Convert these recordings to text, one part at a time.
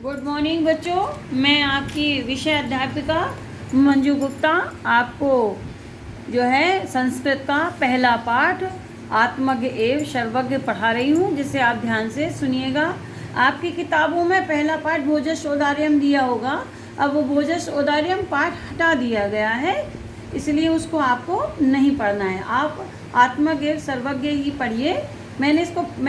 Good morning बच्चों, मैं आपकी विषय अध्यापिका मंजू गुप्ता आपको जो है संस्कृत का पहला पाठ आत्मज्ञ एवं सर्वज्ञ पढ़ा रही हूँ, जिसे आप ध्यान से सुनिएगा। आपकी किताबों में पहला पाठ भोजस औदार्यम दिया होगा। अब वो भोजस औदार्यम पाठ हटा दिया गया है, इसलिए उसको आपको नहीं पढ़ना है। आप आत्मज्ञ एवं सर्वज्ञ ही पढ़िए। मैं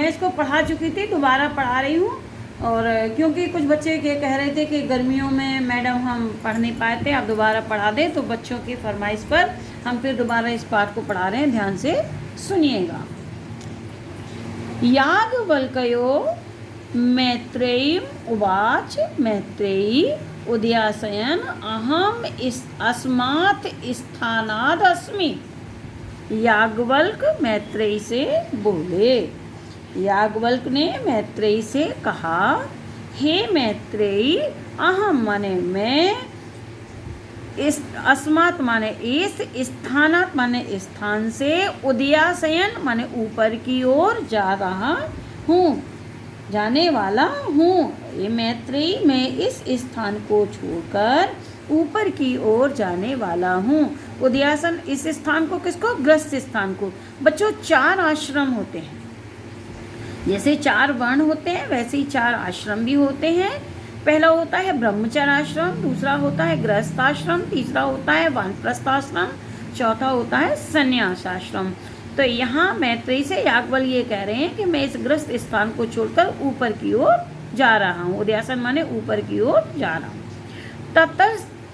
इसको पढ़ा चुकी थी, दोबारा पढ़ा रही हूँ। और क्योंकि कुछ बच्चे ये कह रहे थे कि गर्मियों में मैडम हम पढ़ नहीं पाए थे, आप दोबारा पढ़ा दें, तो बच्चों की फरमाइश पर हम फिर दोबारा इस पाठ को पढ़ा रहे हैं। ध्यान से सुनिएगा। याज्ञवल्क्यो मैत्रेयीम् उवाच। मैत्रेयी उदयासयन अहम अस्मात् स्थानाद् अस्मि। याज्ञवल्क मैत्रेयी से बोले। याज्ञवल्क ने मैत्रेयी से कहा, हे मैत्रेयी, अहम माने मैं, इस अस्मात् माने इस, स्थानात् माने स्थान से, उदयासयन माने ऊपर की ओर जा रहा हूँ, जाने वाला हूँ। ये मैत्रेयी, मैं इस स्थान को छोड़कर ऊपर की ओर जाने वाला हूँ। उदयासन, इस स्थान को किसको? ग्रस्त स्थान को। बच्चों, 4 आश्रम होते हैं। जैसे 4 वर्ण होते हैं वैसे ही 4 आश्रम भी होते हैं। पहला होता है ब्रह्मचर्य आश्रम, दूसरा होता है गृहस्थ आश्रम, तीसरा होता है वानप्रस्थ आश्रम, चौथा होता है संन्यास आश्रम। तो यहाँ मैत्रेयी से याज्ञवल्क्य ये कह रहे हैं कि मैं इस गृहस्थ स्थान को छोड़कर ऊपर की ओर जा रहा हूँ। उदयासन माने ऊपर की ओर जा रहा हूँ।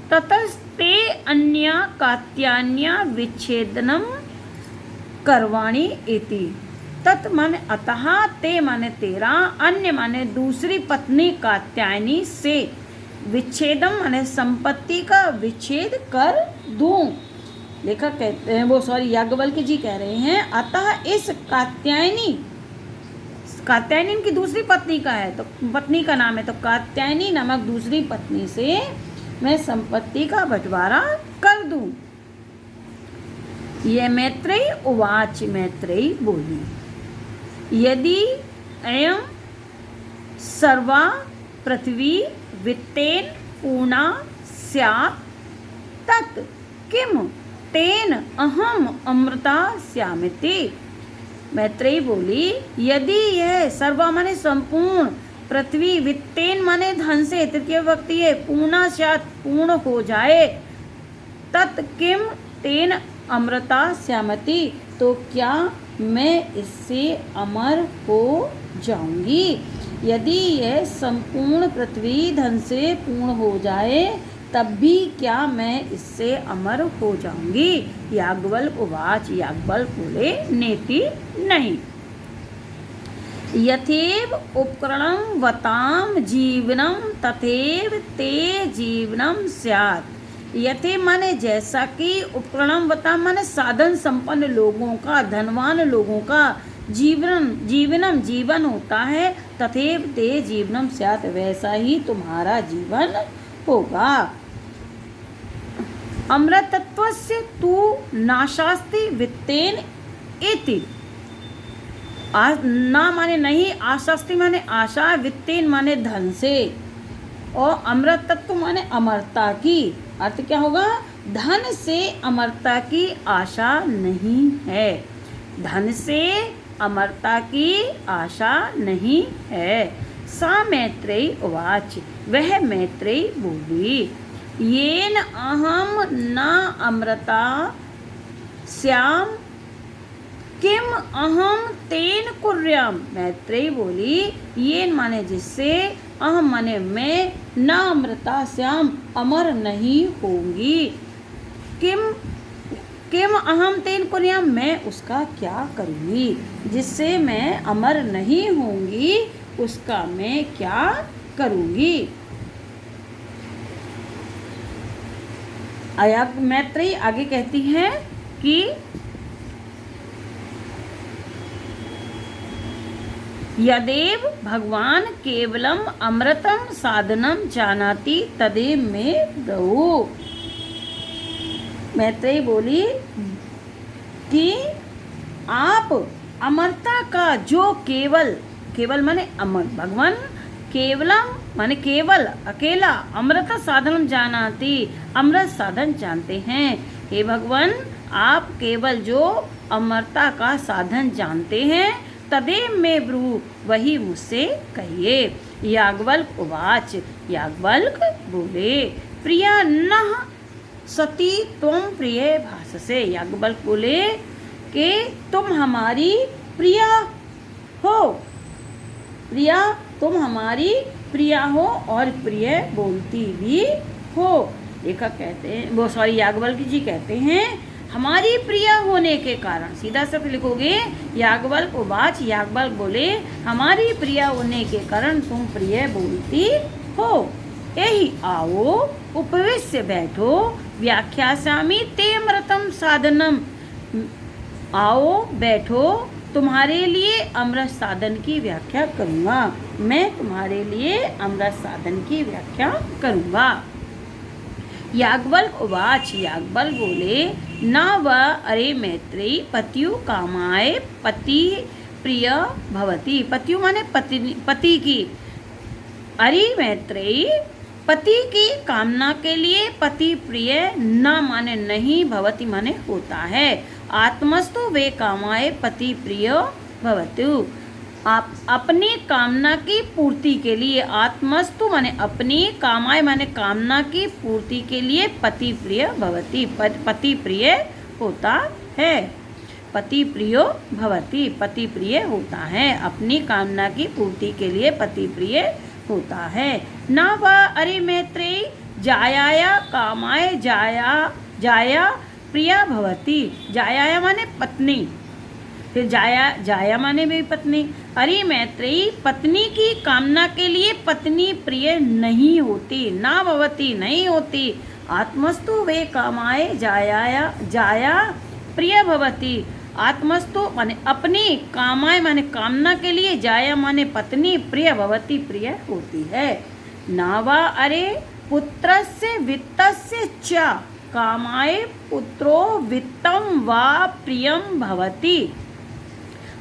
ततस्ते अन्या कात्यान्या विच्छेदनम करवाणी इति। तत् माने अतः, ते माने तेरा, अन्य माने दूसरी पत्नी कात्यायनी से, विच्छेदम माने संपत्ति का विच्छेद कर दूं। लेखक कहते हैं, याज्ञवल्क्य जी कह रहे हैं, अतः इस कात्यायनी की दूसरी पत्नी का है, तो पत्नी का नाम है, तो कात्यायनी नामक दूसरी पत्नी से मैं संपत्ति का बंटवारा कर दूं। यह मैत्रेयी उवाच, मैत्रेयी बोली, यदि अयं सर्वा पृथ्वी वित्तेन पूर्णा स्यात् तत् किम तेन अहम अमृता स्यामिति। मैत्रेयी बोली, यदि यह सर्वा माने संपूर्ण, पृथ्वी वित्तेन माने धन से, तृतीय विभक्ति है, पूर्णा स्यात् पूर्ण हो जाए, तत् किम तेन अमृता स्यामति, तो क्या मैं इससे अमर हो जाऊंगी। यदि यह संपूर्ण पृथ्वी धन से पूर्ण हो जाए तब भी क्या मैं इससे अमर हो जाऊंगी। याज्ञवल्क्य उवाच, याज्ञवल्क्य बोले, नेति नहीं। यथेव उपकरणं वताम जीवनम तथैव ते जीवनम स्यात्। यथे माने जैसा कि, उपकरणम वताम माने साधन संपन्न लोगों का, धनवान लोगों का, जीवन होता है, तथैव ते जीवनम स्यात्, वैसा ही तुम्हारा जीवन होगा। अमृतत्वस्य तु नाशास्ति वित्तेन इति। ना माने नहीं, आशास्ति माने आशा, वित्तेन माने धन से, और अमृत तत्व माने अमरता की। अर्थ क्या होगा? धन से अमरता की आशा नहीं है। धन से अमरता की आशा नहीं है। सा मैत्रेयी उवाच, वह मैत्रेयी बोली, येन अहम न अमृता स्याम किम अहम तेन कुर्याम। मैत्रेयी बोली, येन माने जिससे, अहम माने मैं, न अमृता श्याम अमर नहीं होंगी, किम अहम तेन कुर्याम, मैं उसका क्या करूँगी। जिससे मैं अमर नहीं होंगी उसका मैं क्या करूँगी। मैत्रेयी आगे कहती हैं कि यदेव भगवान केवलम अमृतम साधनम जानाति तदेव में ब्रह्मो। मैत्रेयी बोली कि आप अमरता का जो केवल माने अमर, भगवान केवलम माने केवल अकेला अमृत साधन जानाति, अमृत साधन जानते हैं। हे भगवान, आप केवल जो अमरता का साधन जानते हैं, तदेव में ब्रू, वही मुझसे कहिए। याज्ञवल्क्य उवाच, याज्ञवल्क्य बोले, प्रिया नः सती त्वं प्रिय भाससे। याज्ञवल्क्य बोले कि तुम हमारी प्रिया हो, प्रिया तुम हमारी प्रिया हो और प्रिय बोलती भी हो। देखा कहते हैं वो याज्ञवल्क्य जी कहते हैं हमारी प्रिया होने के कारण, सीधा शब्द लिखोगे याज्ञवल्क्य उवाच, याज्ञवल्क्य बोले हमारी प्रिया होने के कारण तुम प्रिय बोलती हो। यही आओ उपविश्य बैठो, व्याख्यास्यामि ते अमृतम साधनम। आओ बैठो, तुम्हारे लिए अमृत साधन की व्याख्या करूँगा, मैं तुम्हारे लिए अमृत साधन की व्याख्या करूँगा। याज्ञवल्क्य उवाच, याज्ञवल्क्य बोले, न व अरे मैत्रेयी पतियु कामाय पति प्रिय भवति। पतियु माने पति की, अरे मैत्रेयी पति की कामना के लिए पति प्रिय न माने नहीं, भवति माने होता है। आत्मस्तु वे कामाय पति प्रिय भवतु। आप अपनी कामना की पूर्ति के लिए, आत्मस्तु माने अपनी, कामाय माने कामना की पूर्ति के लिए पति प्रिय भवति, पति प्रिय होता है। पति प्रियो भवति, पति प्रिय होता है, अपनी कामना की पूर्ति के लिए पति प्रिय होता है। न वा अरे मैत्रेयी जायाया कामाय जाया प्रिया भवति। जाया माने पत्नी, फिर जाया माने भी पत्नी। अरे मैत्रेयी पत्नी की कामना के लिए पत्नी प्रिय नहीं होती, ना भवती नहीं होती। आत्मस्तु वे कामाय जाया प्रिय भवति। आत्मस्तु माने अपनी, कामाय माने कामना के लिए, जाया माने पत्नी, प्रिय भवति प्रिय होती है। नावा अरे पुत्रस्य वित्तस्य च कामाय पुत्रो वित्तम वा प्रियम भवति।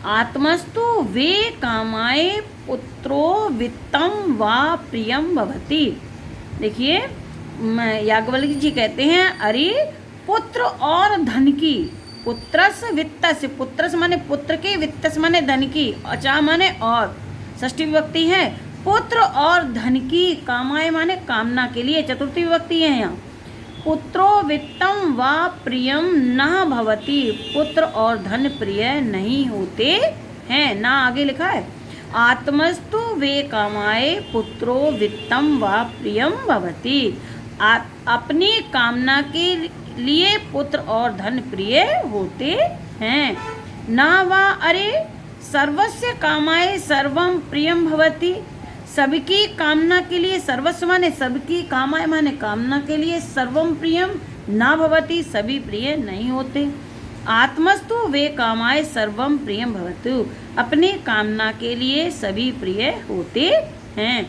आत्मस्तु वे कामाय पुत्रो वित्तम वा प्रियम भवति। देखिए याज्ञवल्क्य जी कहते हैं अरे पुत्र और धन की, पुत्रस वित्तस्य, पुत्रस माने पुत्र के, वित्तस माने धन की, अचा माने और, षष्ठी विभक्ति है। पुत्र और धन की, कामाय माने कामना के लिए, चतुर्थी विभक्ति है यहाँ। पुत्रो वित्तम वा प्रियम न भवति, पुत्र और धन प्रिय नहीं होते हैं, ना आगे लिखा है। आत्मस्तु वे कामाय पुत्रो वित्तम वा प्रियम भवति। अपनी कामना के लिए पुत्र और धन प्रिय होते हैं। ना वा अरे सर्वस्य कामाय सर्वम प्रियम भवति। सबकी कामना के लिए, सर्वस्व माने सबकी, कामाय माने कामना के लिए, सर्वम प्रियम ना भवति, सभी प्रिय नहीं होते। आत्मस्तु वे कामाय सर्वम प्रियम भवतु। अपनी कामना के लिए सभी प्रिय होते हैं।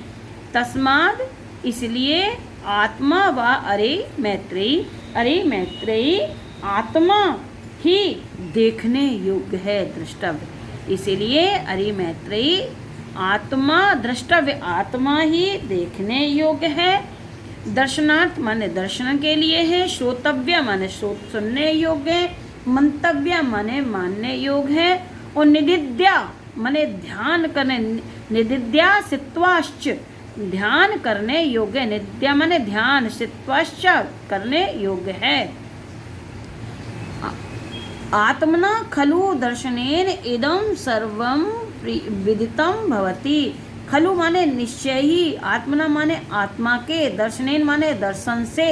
तस्माद इसलिए आत्मा व अरे मैत्रेयी, अरे मैत्रेयी आत्मा ही देखने योग्य है, द्रष्टव्य। इसलिए अरे मैत्रेयी आत्मा द्रष्टव्य, आत्मा ही देखने योग्य है। दर्शनार्थ माने दर्शन के लिए है। श्रोतव्य माने सुनने योग्य है। मंतव्य माने मानने योग्य है। और निदिद्या माने ध्यान करने, निदिद्या सित्वाश्च ध्यान करने योग्य, निद्या माने ध्यान, सित्वाश्च करने योग्य है। आत्मना खलु दर्शनेन इदं सर्वं विदितं भवति। खलु माने निश्चय ही, आत्मना माने आत्मा के, दर्शनेन माने दर्शन से,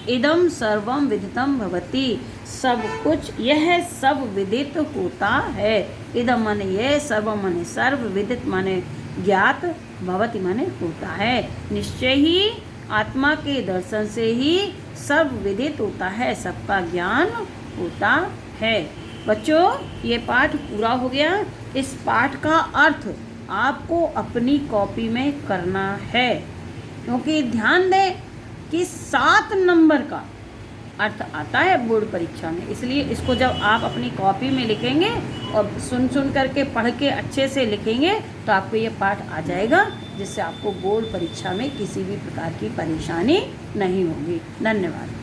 इदं सर्वं विदितं भवति सब कुछ, यह सब विदित होता है। इदं माने यह, सर्व माने सर्व, विदित माने ज्ञात, भवति माने होता है। निश्चय ही आत्मा के दर्शन से ही सब विदित होता है, सबका ज्ञान होता है। बच्चों ये पाठ पूरा हो गया। इस पाठ का अर्थ आपको अपनी कॉपी में करना है, क्योंकि ध्यान दें कि 7 नंबर का अर्थ आता है बोर्ड परीक्षा में। इसलिए इसको जब आप अपनी कॉपी में लिखेंगे और सुन करके पढ़ के अच्छे से लिखेंगे तो आपको ये पाठ आ जाएगा। जिससे आपको बोर्ड परीक्षा में किसी भी प्रकार की परेशानी नहीं होगी। धन्यवाद।